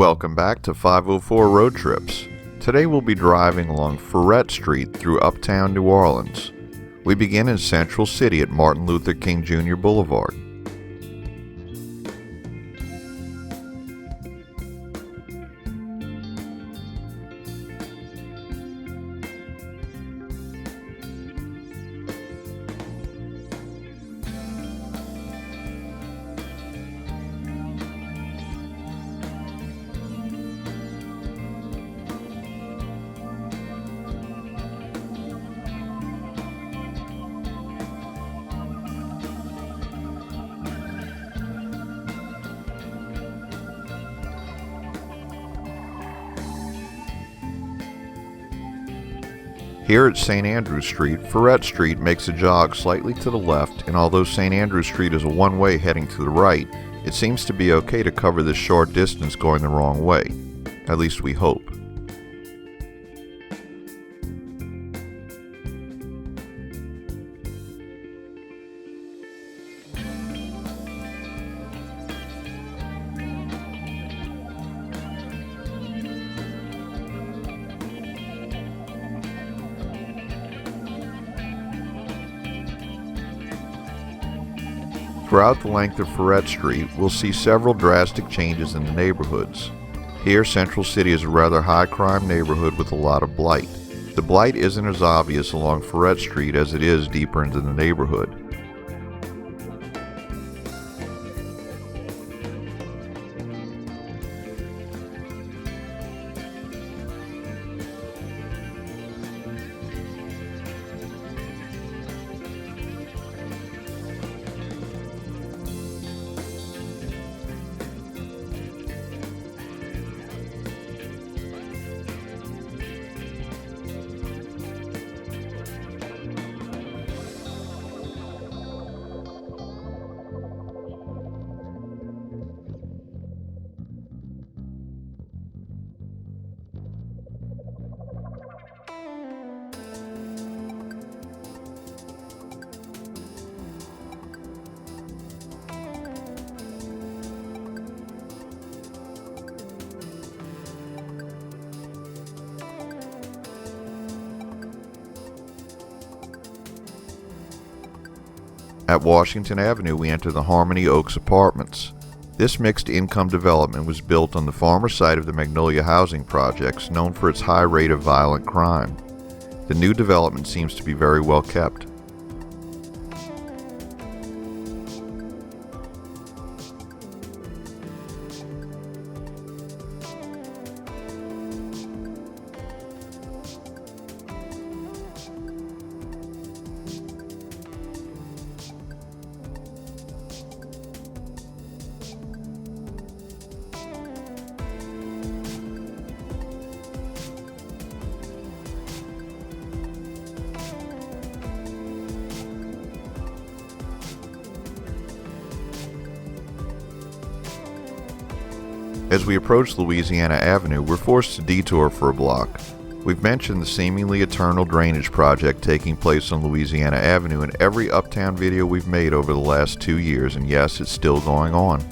Welcome back to 504 Road Trips. Today we'll be driving along Freret Street through uptown New Orleans. We begin in Central City at Martin Luther King Jr. Boulevard. Here at St. Andrew Street, Freret Street makes a jog slightly to the left, and although St. Andrew Street is a one-way heading to the right, it seems to be okay to cover this short distance going the wrong way. At least we hope. Throughout the length of Freret Street, we'll see several drastic changes in the neighborhoods. Here, Central City is a rather high-crime neighborhood with a lot of blight. The blight isn't as obvious along Freret Street as it is deeper into the neighborhood. At Washington Avenue, we enter the Harmony Oaks Apartments. This mixed-income development was built on the former site of the Magnolia Housing Projects, known for its high rate of violent crime. The new development seems to be very well kept. As we approach Louisiana Avenue, we're forced to detour for a block. We've mentioned the seemingly eternal drainage project taking place on Louisiana Avenue in every uptown video we've made over the last 2 years, and yes, it's still going on.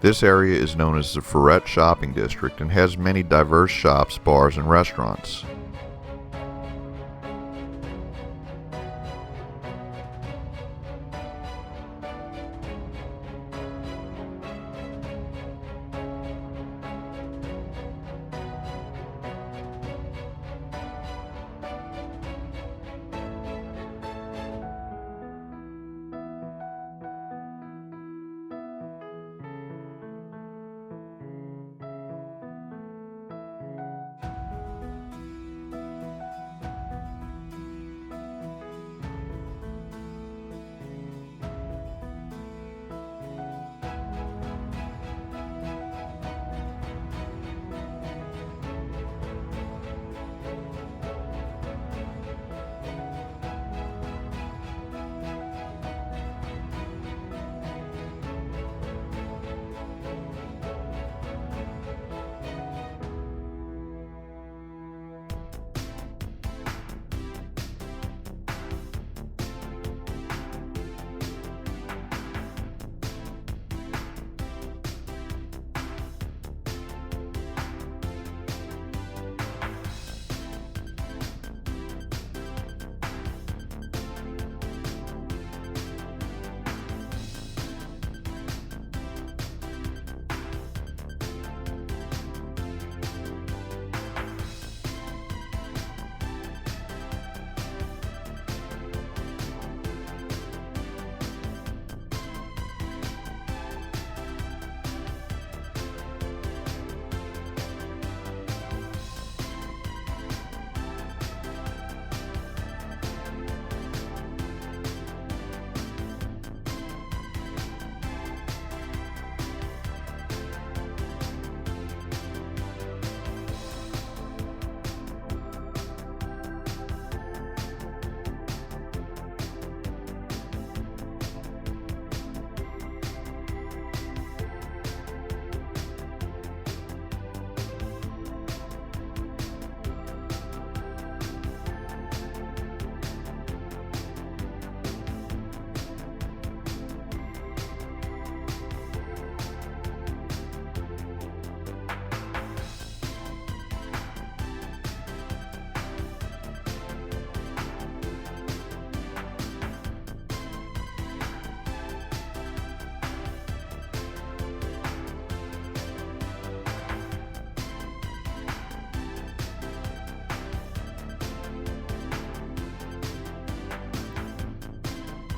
This area is known as the Furet shopping district and has many diverse shops, bars, and restaurants.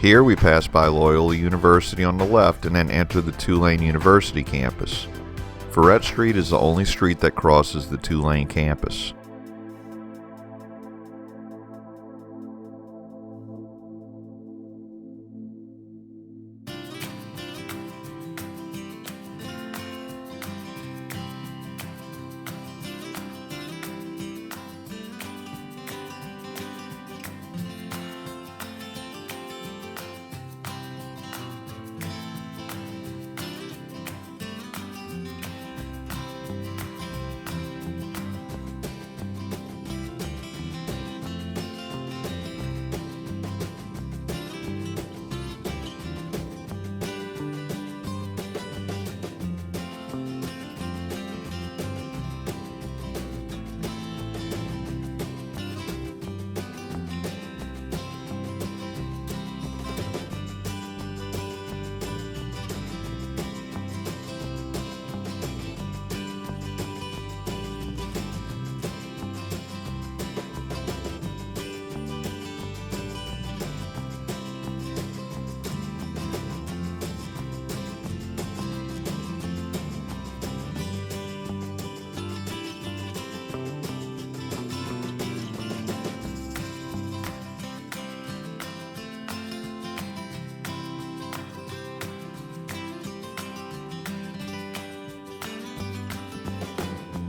Here we pass by Loyola University on the left and then enter the Tulane University campus. Freret Street is the only street that crosses the Tulane campus.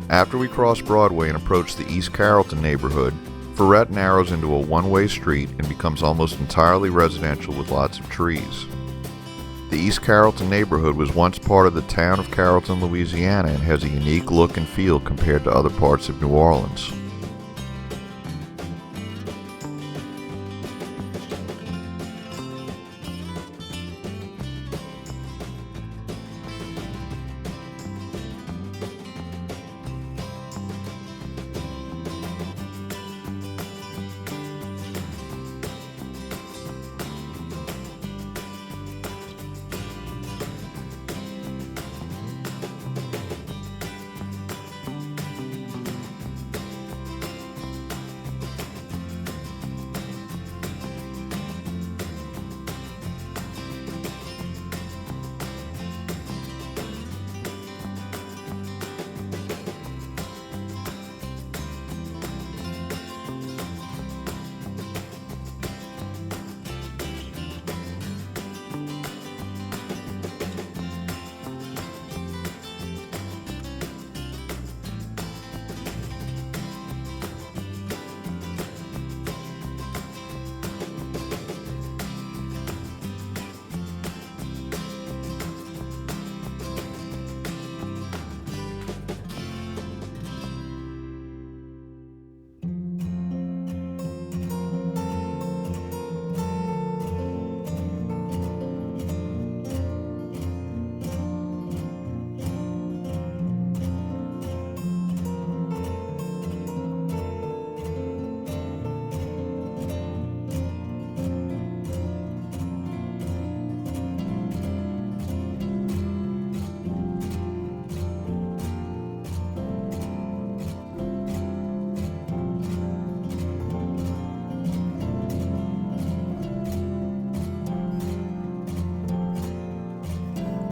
After we cross Broadway and approach the East Carrollton neighborhood, Furet narrows into a one-way street and becomes almost entirely residential with lots of trees. The East Carrollton neighborhood was once part of the town of Carrollton, Louisiana, and has a unique look and feel compared to other parts of New Orleans.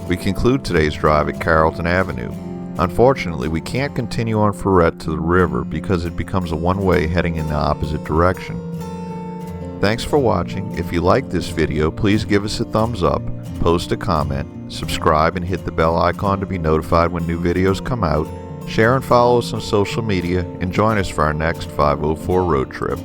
We conclude today's drive at Carrollton Avenue. Unfortunately, we can't continue on Furet to the river because it becomes a one-way heading in the opposite direction. Thanks for watching. If you liked this video, please give us a thumbs up, post a comment, subscribe and hit the bell icon to be notified when new videos come out. Share and follow us on social media and join us for our next 504 road trip.